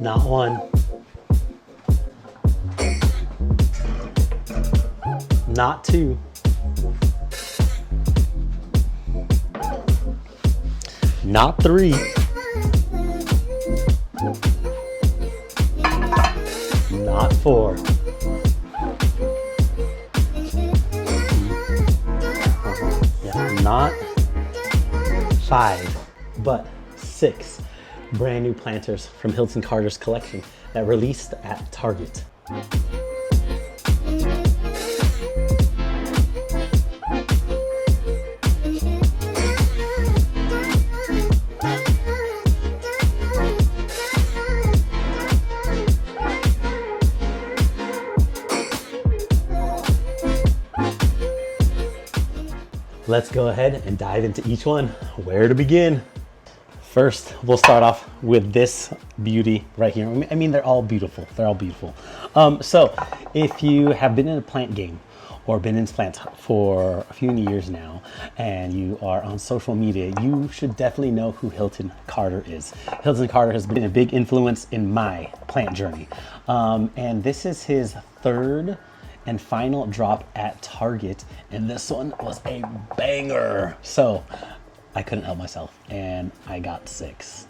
Not one. Not two. Not three. Not four. Yeah, not five, but six brand new planters from Hilton Carter's collection that released at Target. Let's go ahead and dive into each one. Where to begin? First, we'll start off with this beauty right here. I mean, they're all beautiful. They're all beautiful. So if you have been in a plant game or been into plants for a few years now, and you are on social media, you should definitely know who Hilton Carter is. Hilton Carter has been a big influence in my plant journey. And this is his third and final drop at Target, and this one was a banger. So I couldn't help myself and I got six.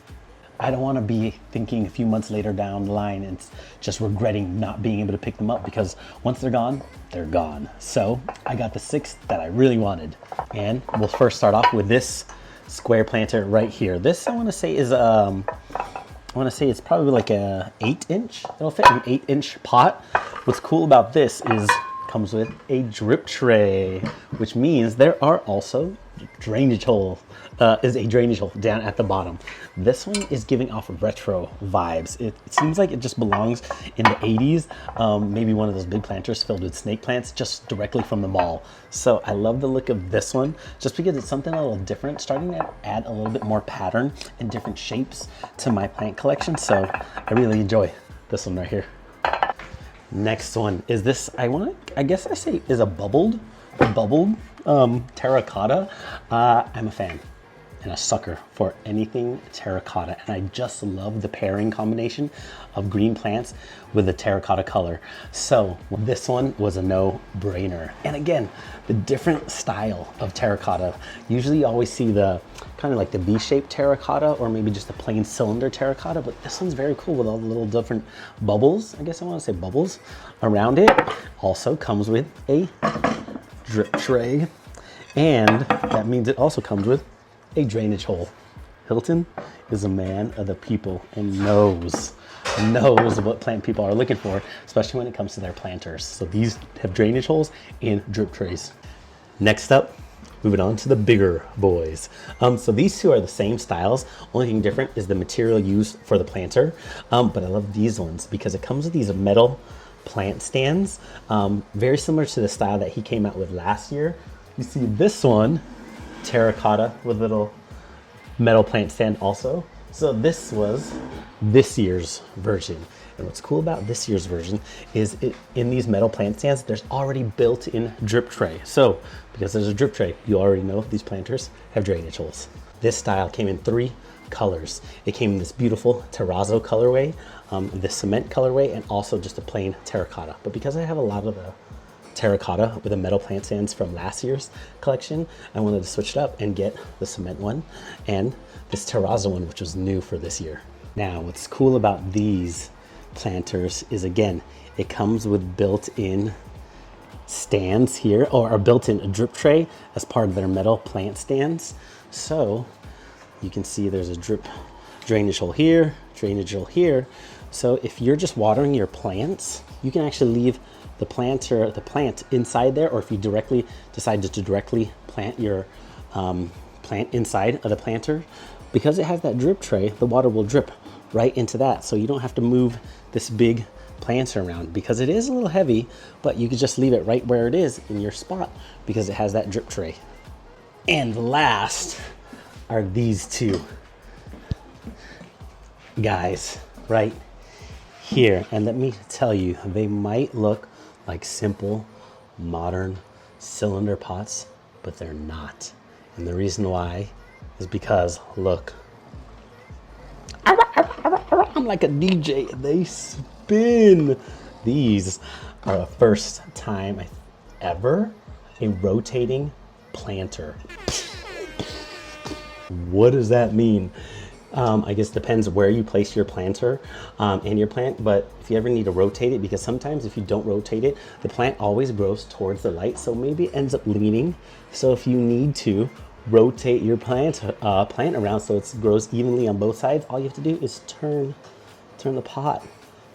I don't want to be thinking a few months later down the line and just regretting not being able to pick them up, because once they're gone, they're gone. So I got the six that I really wanted. And we'll first start off with this square planter right here. This I want to say is it's probably like a 8-inch. It'll fit in an 8-inch pot. What's cool about this is comes with a drip tray, which means there are also drainage hole. Is a drainage hole down at the bottom. This one is giving off retro vibes. It seems like it just belongs in the 80s. Maybe one of those big planters filled with snake plants just directly from the mall. So I love the look of this one just because it's something a little different, starting to add a little bit more pattern and different shapes to my plant collection. So I really enjoy this one right here. Next one is this, I guess I say is a bubbled terracotta. I'm a fan and a sucker for anything terracotta, and I just love the pairing combination of green plants with the terracotta color. So this one was a no-brainer. And again, the different style of terracotta. Usually you always see the kind of like the V-shaped terracotta or maybe just a plain cylinder terracotta, but this one's very cool with all the little different bubbles. I guess I want to say bubbles around it. Also comes with a drip tray, and that means it also comes with a drainage hole. Hilton is a man of the people and knows what plant people are looking for, especially when it comes to their planters. So these have drainage holes and drip trays. Next up, moving on to the bigger boys. So these two are the same styles. Only thing different is the material used for the planter. But I love these ones because it comes with these metal plant stands, very similar to the style that he came out with last year. You see this one, terracotta with little metal plant stand also. So this was this year's version. And what's cool about this year's version is in these metal plant stands, there's already built-in drip tray. So because there's a drip tray, you already know these planters have drainage holes. This style came in 3 colors. It came in this beautiful terrazzo colorway, the cement colorway, and also just a plain terracotta. But because I have a lot of the terracotta with the metal plant stands from last year's collection, I wanted to switch it up and get the cement one and this terrazzo one, which was new for this year. Now, what's cool about these planters is, again, it comes with built-in stands here, or a built-in drip tray as part of their metal plant stands. So you can see there's a drainage hole here, drainage hole here. So if you're just watering your plants, you can actually leave the plant inside there, or if you decide to directly plant your plant inside of the planter, because it has that drip tray, the water will drip right into that. So you don't have to move this big planter around because it is a little heavy, but you can just leave it right where it is in your spot because it has that drip tray. And last are these two guys right here. And let me tell you, they might look like simple modern cylinder pots, but they're not. And the reason why is because, look, I'm like a DJ. They spin. These are the first time ever a rotating planter. What does that mean? I guess depends where you place your planter and your plant, but if you ever need to rotate it, because sometimes if you don't rotate it, the plant always grows towards the light, so maybe it ends up leaning. So if you need to rotate your plant around so it grows evenly on both sides, all you have to do is turn the pot,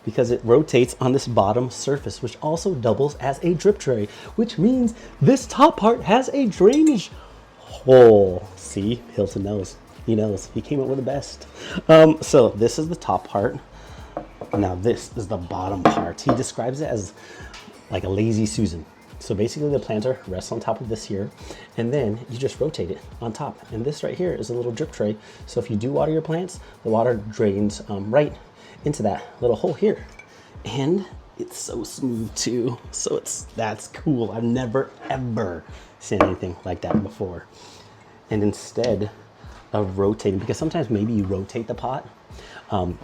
because it rotates on this bottom surface, which also doubles as a drip tray, which means this top part has a drainage hole. See, Hilton knows. He knows. He came up with the best. So this is the top part. Now this is the bottom part. He describes it as like a lazy Susan. So basically the planter rests on top of this here, and then you just rotate it on top. And this right here is a little drip tray. So if you do water your plants, the water drains right into that little hole here. And it's so smooth too. So that's cool. I've never ever seen anything like that before. And instead of rotating, because sometimes maybe you rotate the pot,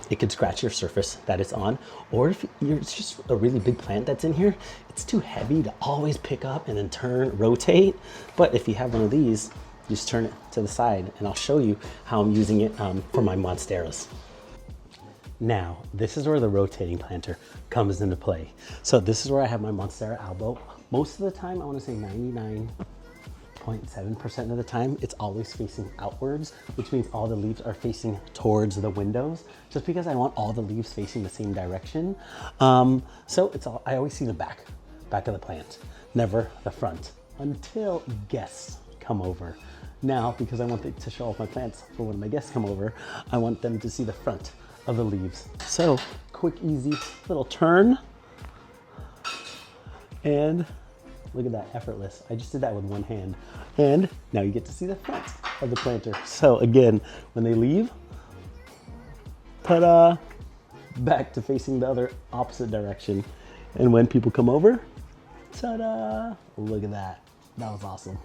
it could scratch your surface that it's on, or if it's just a really big plant that's in here, it's too heavy to always pick up and then rotate. But if you have one of these, you just turn it to the side, and I'll show you how I'm using it for my Monsteras. Now, this is where the rotating planter comes into play. So this is where I have my Monstera elbow. Most of the time, I want to say 99.7% of the time, it's always facing outwards, which means all the leaves are facing towards the windows, just because I want all the leaves facing the same direction. So I always see the back of the plant, never the front, until guests come over. Now, because I want to show off my plants for when my guests come over, I want them to see the front of the leaves. So quick, easy little turn, and look at that, effortless. I just did that with one hand. And now you get to see the front of the planter. So again, when they leave, ta-da, back to facing the other opposite direction. And when people come over, ta-da, look at that. That was awesome.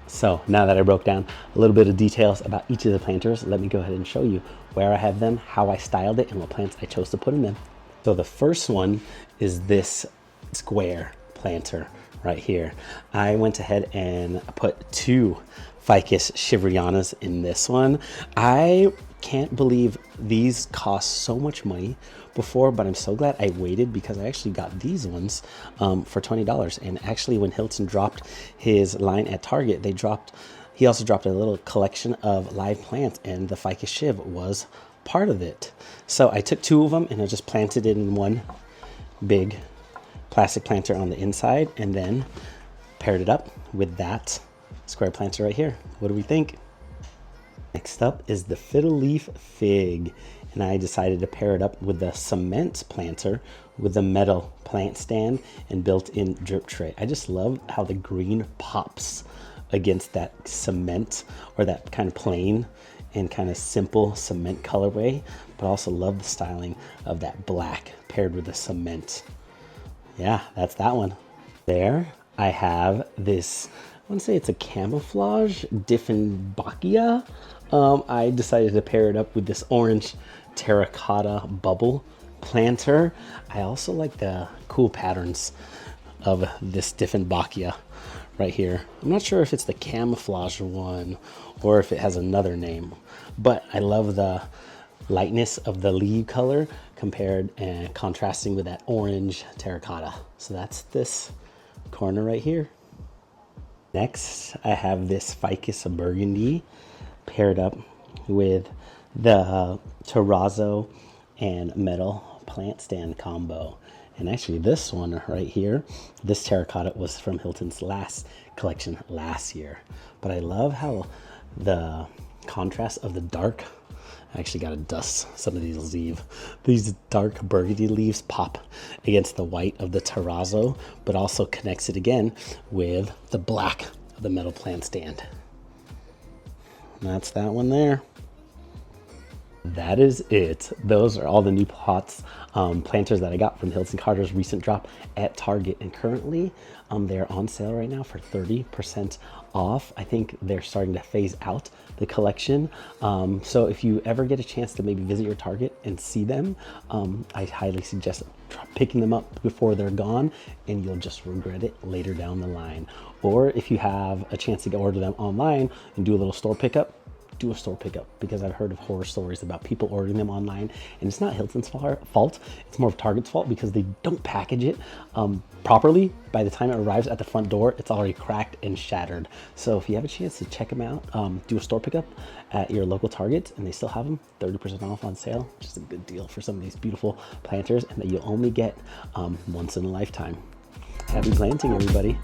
So now that I broke down a little bit of details about each of the planters, let me go ahead and show you where I have them, how I styled it, and what plants I chose to put in them. So the first one is this square planter right here. I went ahead and put 2 Ficus Shiverianas in this one. I can't believe these cost so much money before, but I'm so glad I waited, because I actually got these ones for $20. And actually, when Hilton dropped his line at Target, he also dropped a little collection of live plants, and the Ficus Shiv was part of it. So I took 2 of them and I just planted it in one big plastic planter on the inside, and then paired it up with that square planter right here. What do we think? Next up is the fiddle leaf fig, and I decided to pair it up with the cement planter with the metal plant stand and built-in drip tray. I just love how the green pops against that cement, or that kind of plain and kind of simple cement colorway, but also love the styling of that black paired with the cement. Yeah, that's that one. There I have this, I want to say it's a camouflage Dieffenbachia. I decided to pair it up with this orange terracotta bubble planter. I also like the cool patterns of this Dieffenbachia right here. I'm not sure if it's the camouflage one or if it has another name, but I love the lightness of the leaf color compared and contrasting with that orange terracotta. So that's this corner right here. Next, I have this Ficus burgundy paired up with the terrazzo and metal plant stand combo. And actually this one right here, this terracotta was from Hilton's last collection last year. But I love how the contrast of the dark, I actually got to dust some of these leaves. These dark burgundy leaves pop against the white of the terrazzo, but also connects it again with the black of the metal plant stand. And that's that one there. That is it. Those are all the new pots, planters that I got from Hilton Carter's recent drop at Target. And currently they're on sale right now for 30% off. I think they're starting to phase out the collection. So if you ever get a chance to maybe visit your Target and see them, I highly suggest picking them up before they're gone, and you'll just regret it later down the line. Or if you have a chance to order them online and do a little store pickup, do a store pickup, because I've heard of horror stories about people ordering them online, and it's not Hilton's fault. It's more of Target's fault because they don't package it properly. By the time it arrives at the front door, it's already cracked and shattered. So if you have a chance to check them out, do a store pickup at your local Target, and they still have them 30% off on sale, which is a good deal for some of these beautiful planters, and that you only get once in a lifetime. Happy planting, everybody.